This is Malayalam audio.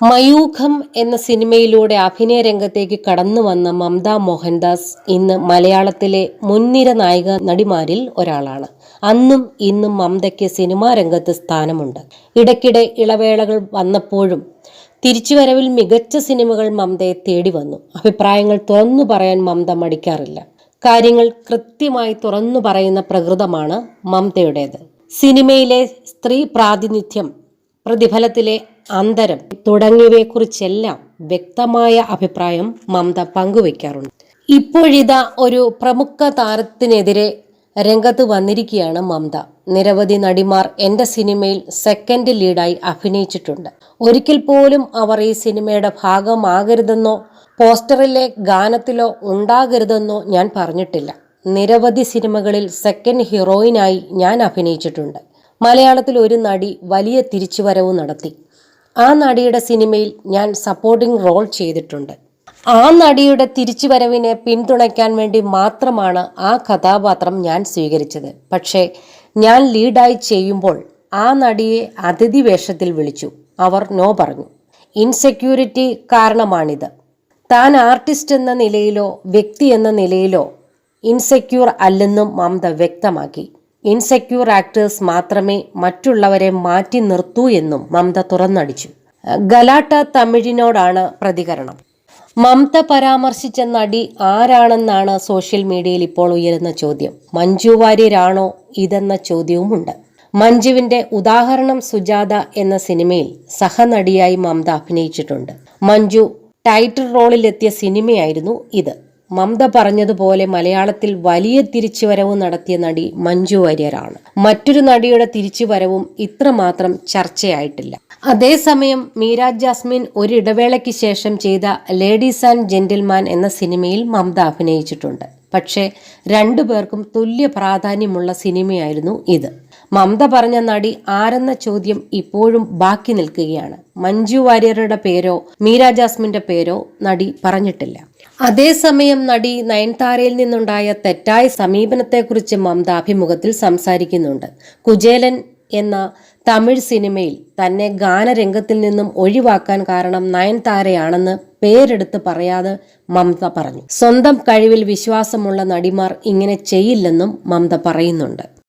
മയൂഖം എന്ന സിനിമയിലൂടെ അഭിനയ രംഗത്തേക്ക് കടന്നു വന്ന മമത മോഹൻദാസ് ഇന്ന് മലയാളത്തിലെ മുൻനിര നായിക നടിമാരിൽ ഒരാളാണ്. അന്നും ഇന്നും മമതയ്ക്ക് സിനിമാ രംഗത്ത് സ്ഥാനമുണ്ട്. ഇടയ്ക്കിടെ ഇളവേളകൾ വന്നപ്പോഴും തിരിച്ചുവരവിൽ മികച്ച സിനിമകൾ മമതയെ തേടി വന്നു. അഭിപ്രായങ്ങൾ തുറന്നു പറയാൻ മമത മടിക്കാറില്ല. കാര്യങ്ങൾ കൃത്യമായി തുറന്നു പറയുന്ന പ്രകൃതമാണ് മമതയുടേത്. സിനിമയിലെ സ്ത്രീ പ്രാതിനിധ്യം, പ്രതിഫലത്തിലെ അന്തരം തുടങ്ങിയവയെക്കുറിച്ചെല്ലാം വ്യക്തമായ അഭിപ്രായം മമത പങ്കുവയ്ക്കാറുണ്ട്. ഇപ്പോഴിതാ ഒരു പ്രമുഖ താരത്തിനെതിരെ രംഗത്ത് വന്നിരിക്കുകയാണ് മമത. നിരവധി നടിമാർ എൻ്റെ സിനിമയിൽ സെക്കൻഡ് ലീഡായി അഭിനയിച്ചിട്ടുണ്ട്. ഒരിക്കൽ പോലും അവർ ഈ സിനിമയുടെ ഭാഗമാകരുതെന്നോ പോസ്റ്ററിലെ ഗാനത്തിലോ ഉണ്ടാകരുതെന്നോ ഞാൻ പറഞ്ഞിട്ടില്ല. നിരവധി സിനിമകളിൽ സെക്കൻഡ് ഹീറോയിനായി ഞാൻ അഭിനയിച്ചിട്ടുണ്ട്. മലയാളത്തിൽ ഒരു നടി വലിയ തിരിച്ചുവരവ് നടത്തി. ആ നടിയുടെ സിനിമയിൽ ഞാൻ സപ്പോർട്ടിംഗ് റോൾ ചെയ്തിട്ടുണ്ട്. ആ നടിയുടെ തിരിച്ചുവരവിനെ പിന്തുണയ്ക്കാൻ വേണ്ടി മാത്രമാണ് ആ കഥാപാത്രം ഞാൻ സ്വീകരിച്ചത്. പക്ഷേ ഞാൻ ലീഡായി ചെയ്യുമ്പോൾ ആ നടിയെ അതിഥി വേഷത്തിൽ വിളിച്ചു. അവർ നോ പറഞ്ഞു. ഇൻസെക്യൂരിറ്റി കാരണമാണിത്. താൻ ആർട്ടിസ്റ്റ് എന്ന നിലയിലോ വ്യക്തി എന്ന നിലയിലോ ഇൻസെക്യൂർ അല്ലെന്നും മമത വ്യക്തമാക്കി. ഇൻസെക്യൂർ ആക്ടേഴ്സ് മാത്രമേ മറ്റുള്ളവരെ മാറ്റി നിർത്തൂ എന്നും മമത തുറന്നടിച്ചു. ഗലാട്ട തമിഴിനോടാണ് പ്രതികരണം. മമത പരാമർശിച്ച നടി ആരാണെന്നാണ് സോഷ്യൽ മീഡിയയിൽ ഇപ്പോൾ ഉയരുന്ന ചോദ്യം. മഞ്ജു വാര്യരാണോ ഇതെന്ന ചോദ്യവുമുണ്ട്. മഞ്ജുവിന്റെ ഉദാഹരണം സുജാത എന്ന സിനിമയിൽ സഹനടിയായി മമത അഭിനയിച്ചിട്ടുണ്ട്. മഞ്ജു ടൈറ്റിൽ റോളിലെത്തിയ സിനിമയായിരുന്നു ഇത്. മമത പറഞ്ഞതുപോലെ മലയാളത്തിൽ വലിയ തിരിച്ചുവരവ് നടത്തിയ നടി മഞ്ജു വാര്യരാണ്. മറ്റൊരു നടിയുടെ തിരിച്ചുവരവും ഇത്രമാത്രം ചർച്ചയായിട്ടില്ല. അതേസമയം മീര ജാസ്മിൻ ഒരിടവേളയ്ക്ക് ശേഷം ചെയ്ത ലേഡീസ് ആൻഡ് ജെന്റിൽമാൻ എന്ന സിനിമയിൽ മമത അഭിനയിച്ചിട്ടുണ്ട്. പക്ഷേ രണ്ടുപേർക്കും തുല്യ പ്രാധാന്യമുള്ള സിനിമയായിരുന്നു ഇത്. മമത പറഞ്ഞ നടി ആരെന്ന ചോദ്യം ഇപ്പോഴും ബാക്കി നിൽക്കുകയാണ്. മഞ്ജു വാര്യരുടെ പേരോ മീര ജാസ്മിന്റെ പേരോ നടി പറഞ്ഞിട്ടില്ല. അതേസമയം നടി നയൻതാരയിൽ നിന്നുണ്ടായ തെറ്റായ സമീപനത്തെക്കുറിച്ച് മമത അഭിമുഖത്തിൽ സംസാരിക്കുന്നുണ്ട്. കുചേലൻ എന്ന തമിഴ് സിനിമയിൽ തന്നെ ഗാനരംഗത്തിൽ നിന്നും ഒഴിവാക്കാൻ കാരണം നയൻതാരയാണെന്ന് പേരെടുത്ത് പറയാതെ മമത പറഞ്ഞു. സ്വന്തം കഴിവിൽ വിശ്വാസമുള്ള നടിമാർ ഇങ്ങനെ ചെയ്യില്ലെന്നും മമത പറയുന്നുണ്ട്.